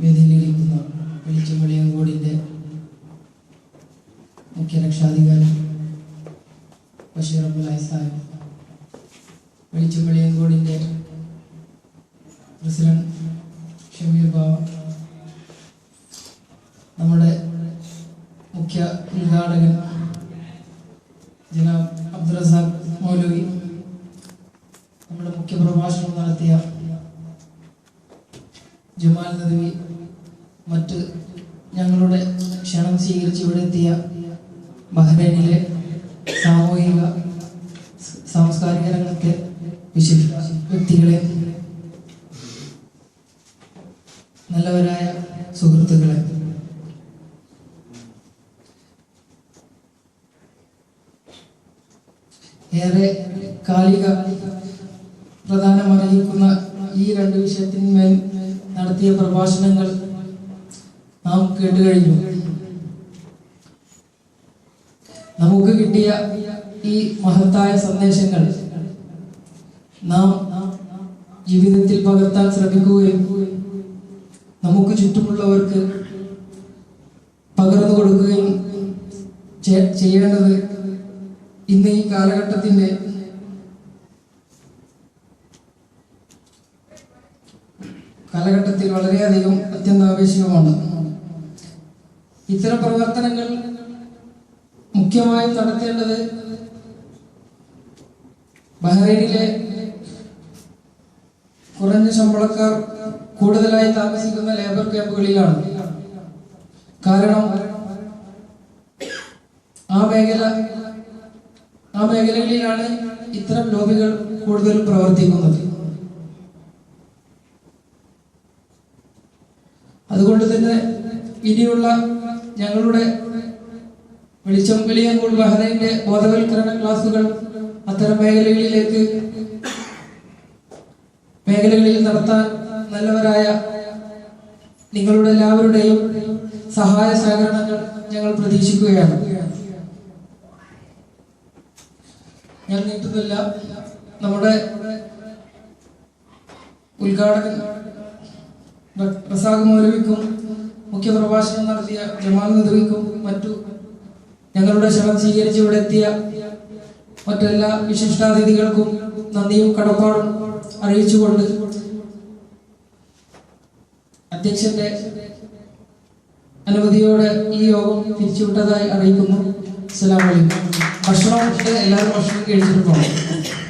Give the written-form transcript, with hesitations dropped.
വേദിയിലിരിക്കുന്ന വെളിച്ചംവെളിയങ്കോടിൻ്റെ മുഖ്യ രക്ഷാധികാരി ബഷീർ അബ്ദുൽ സാഹിബ്, വെളിച്ചംവെളിയങ്കോടിൻ്റെ പ്രസിഡന്റ് ഷമീർ ബാവ, നമ്മുടെ മുഖ്യ ഉദ്ഘാടകൻ ജനാബ് അബ്ദുൽ റസാഖ് മൗലവി, നമ്മുടെ മുഖ്യ പ്രഭാഷണം നടത്തിയ ജമാൽ നദവി, മറ്റ് ഞങ്ങളുടെ ക്ഷണം സ്വീകരിച്ച് ഇവിടെ എത്തിയ ബഹ്റൈനിലെ സാമൂഹിക സാംസ്കാരിക രംഗത്തെ വിശിഷ്ട വ്യക്തികളെ, നല്ലവരായ സുഹൃത്തുക്കളെ, ഏറെ കാലിക പ്രധാനമറിയിക്കുന്ന ഈ രണ്ട് വിഷയത്തിന്മേൽ നടത്തിയ പ്രഭാഷണങ്ങൾ നാം കേട്ടുകഴിഞ്ഞു. നമുക്ക് കിട്ടിയ ഈ മഹത്തായ സന്ദേശങ്ങൾ നാം ജീവിതത്തിൽ പകർത്താൻ ശ്രമിക്കുകയും നമുക്ക് ചുറ്റുമുള്ളവർക്ക് പകർന്നു കൊടുക്കുകയും ചെയ്യേണ്ടത് ഇന്ന് ഈ കാലഘട്ടത്തിന്റെ വളരെയധികം അത്യന്താപേക്ഷിതമാണ്. ഇത്തരം പ്രവർത്തനങ്ങൾ മുഖ്യമായും നടത്തേണ്ടത് ബഹ്റൈനിലെ കുറഞ്ഞ ശമ്പളക്കാർ കൂടുതലായി താമസിക്കുന്ന ലേബർ ക്യാമ്പുകളിലാണ്. കാരണം ആ മേഖലകളിലാണ് ഇത്തരം ലോബികൾ കൂടുതലും പ്രവർത്തിക്കുന്നത്. അതുകൊണ്ട് തന്നെ ഇനിയുള്ള ഞങ്ങളുടെ വെളിച്ചംവെളിയങ്കോട് ബഹ്റൈനിന്റെ ബോധവൽക്കരണ ക്ലാസുകൾ അത്തരം മേഖലകളിൽ നടത്താൻ നല്ലവരായ നിങ്ങളുടെ എല്ലാവരുടെയും സഹായ സഹകരണങ്ങൾ ഞങ്ങൾ പ്രതീക്ഷിക്കുകയാണ്. ഞാൻ നീട്ടുന്നില്ല. നമ്മുടെ ഉദ്ഘാടകൻ റസാഖ് മൗലവിക്കും മുഖ്യപ്രഭാഷണം നടത്തിയ ജമാൽ നദവിക്കും മറ്റു ഞങ്ങളുടെ ക്ഷണം സ്വീകരിച്ച് ഇവിടെ എത്തിയ മറ്റെല്ലാ വിശിഷ്ടാതിഥികൾക്കും നന്ദിയും കടപ്പാടും അറിയിച്ചുകൊണ്ട് അധ്യക്ഷന്റെ അനുമതിയോടെ ഈ യോഗം പിരിച്ചുവിട്ടതായി അറിയിക്കുന്നു. അസ്സലാമു അലൈക്കും. ഭക്ഷണം എല്ലാവരും ഭക്ഷണം കഴിച്ചിട്ട് പോകണം.